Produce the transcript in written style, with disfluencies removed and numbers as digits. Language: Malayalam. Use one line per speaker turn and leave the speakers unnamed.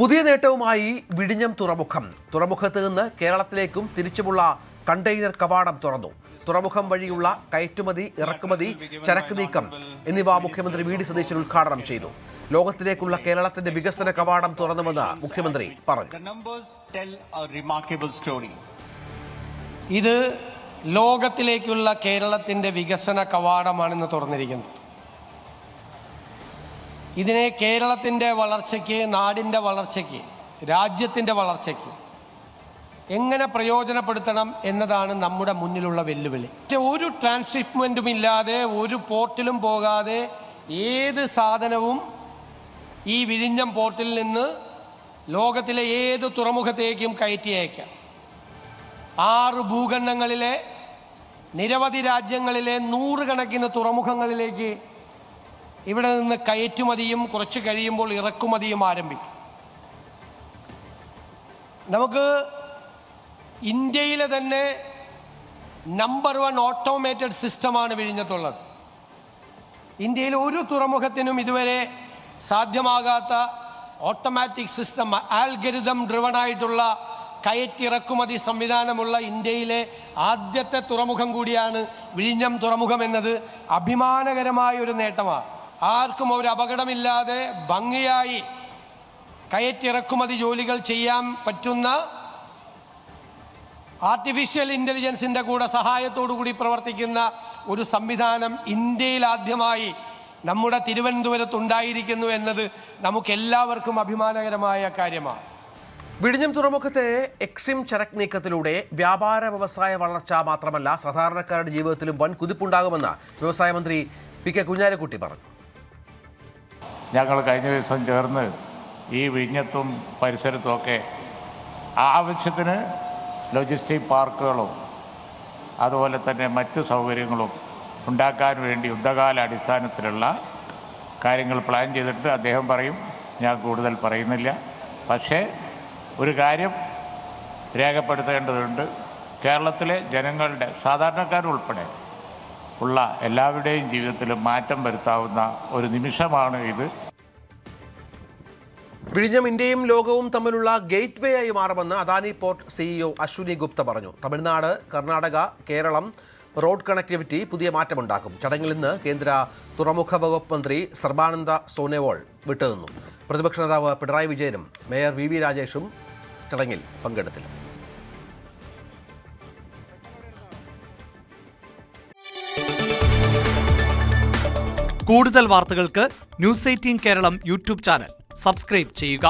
പുതിയ നേട്ടവുമായി വിഴിഞ്ഞം തുറമുഖം. തുറമുഖത്ത് നിന്ന് കേരളത്തിലേക്കും തിരിച്ചുമുള്ള കണ്ടെയ്നർ കവാടം തുറന്നു. തുറമുഖം വഴിയുള്ള കയറ്റുമതി, ഇറക്കുമതി, ചരക്ക് നീക്കം എന്നിവ മുഖ്യമന്ത്രി വി ഡി സതീശൻ ഉദ്ഘാടനം ചെയ്തു. ലോകത്തിലേക്കുള്ള കേരളത്തിന്റെ വികസന കവാടം തുറന്നുവെന്ന് മുഖ്യമന്ത്രി പറഞ്ഞു.
ഇത് ലോകത്തിലേക്കുള്ള കേരളത്തിന്റെ വികസന കവാടമാണെന്ന് തുറന്നിരിക്കുന്നത്. ഇതിനെ കേരളത്തിൻ്റെ വളർച്ചയ്ക്ക്, നാടിൻ്റെ വളർച്ചയ്ക്ക്, രാജ്യത്തിൻ്റെ വളർച്ചയ്ക്ക് എങ്ങനെ പ്രയോജനപ്പെടുത്തണം എന്നതാണ് നമ്മുടെ മുന്നിലുള്ള വെല്ലുവിളി. ഒരു ട്രാൻസ്ഷിപ്മെൻറ്റും ഇല്ലാതെ, ഒരു പോർട്ടിലും പോകാതെ ഏത് സാധനവും ഈ വിഴിഞ്ഞം പോർട്ടിൽ നിന്ന് ലോകത്തിലെ ഏത് തുറമുഖത്തേക്കും കയറ്റി അയക്കാം. 6 ഭൂഖണ്ഡങ്ങളിലെ നിരവധി രാജ്യങ്ങളിലെ 100 കണക്കിന് തുറമുഖങ്ങളിലേക്ക് ഇവിടെ നിന്ന് കയറ്റുമതിയും കുറച്ച് കഴിയുമ്പോൾ ഇറക്കുമതിയും ആരംഭിക്കും. നമുക്ക് ഇന്ത്യയിലെ തന്നെ നമ്പർ 1 ഓട്ടോമേറ്റഡ് സിസ്റ്റമാണ് വിഴിഞ്ഞത്തുള്ളത്. ഇന്ത്യയിൽ ഒരു തുറമുഖത്തിനും ഇതുവരെ സാധ്യമാകാത്ത ഓട്ടോമാറ്റിക് സിസ്റ്റം, ആൽഗരിതം ഡ്രിവണായിട്ടുള്ള കയറ്റിറക്കുമതി സംവിധാനമുള്ള ഇന്ത്യയിലെ ആദ്യത്തെ തുറമുഖം കൂടിയാണ് വിഴിഞ്ഞം തുറമുഖം എന്നത് അഭിമാനകരമായ ഒരു നേട്ടമാണ്. ആർക്കും ഒരു അപകടമില്ലാതെ ഭംഗിയായി കയറ്റിറക്കുമതി ജോലികൾ ചെയ്യാൻ പറ്റുന്ന ആർട്ടിഫിഷ്യൽ ഇൻ്റലിജൻസിൻ്റെ കൂടെ സഹായത്തോടു കൂടി പ്രവർത്തിക്കുന്ന ഒരു സംവിധാനം ഇന്ത്യയിൽ ആദ്യമായി നമ്മുടെ തിരുവനന്തപുരത്ത് ഉണ്ടായിരിക്കുന്നു എന്നത് നമുക്കെല്ലാവർക്കും അഭിമാനകരമായ കാര്യമാണ്.
വിഴിഞ്ഞം തുറമുഖത്തെ എക്സിം ചരക്ക് നീക്കത്തിലൂടെ വ്യാപാര വ്യവസായ വളർച്ച മാത്രമല്ല, സാധാരണക്കാരുടെ ജീവിതത്തിലും വൻ കുതിപ്പുണ്ടാകുമെന്ന് വ്യവസായ മന്ത്രി പി കെ കുഞ്ഞാലിക്കുട്ടി പറഞ്ഞു.
ഞങ്ങൾ കഴിഞ്ഞ ദിവസം ചേർന്ന് ഈ വിഴിഞ്ഞത്തും പരിസരത്തുമൊക്കെ ആവശ്യത്തിന് ലോജിസ്റ്റിക് പാർക്കുകളും അതുപോലെ തന്നെ മറ്റു സൗകര്യങ്ങളും ഉണ്ടാക്കാൻ വേണ്ടി യുദ്ധകാല അടിസ്ഥാനത്തിലുള്ള കാര്യങ്ങൾ പ്ലാൻ ചെയ്തിട്ട് അദ്ദേഹം പറയും. ഞാൻ കൂടുതൽ പറയുന്നില്ല. പക്ഷേ ഒരു കാര്യം രേഖപ്പെടുത്തേണ്ടതുണ്ട്. കേരളത്തിലെ ജനങ്ങളുടെ, സാധാരണക്കാരുൾപ്പെടെ ഉള്ള എല്ലാവരുടെയും ജീവിതത്തിൽ മാറ്റം വരുത്താവുന്ന ഒരു നിമിഷമാണ് ഇത്.
വിഴിഞ്ഞം ഇന്ത്യയും ലോകവും തമ്മിലുള്ള ഗേറ്റ് വേ ആയി മാറുമെന്ന് അദാനി പോർട്ട് CEO അശ്വിനി ഗുപ്ത പറഞ്ഞു. തമിഴ്നാട്, കർണാടക, കേരളം റോഡ് കണക്ടിവിറ്റി പുതിയ മാറ്റമുണ്ടാക്കും. ചടങ്ങിൽ നിന്ന് കേന്ദ്ര തുറമുഖ വകുപ്പ് മന്ത്രി സർബാനന്ദ സോനോവാൾ വിട്ടുനിന്നു. പ്രതിപക്ഷ നേതാവ് പിണറായി വിജയനും മേയർ VV രാജേഷും ചടങ്ങിൽ പങ്കെടുത്തില്ല.
കൂടുതൽ വാർത്തകൾക്ക് News 18 Keralam YouTube channel subscribe ചെയ്യുക.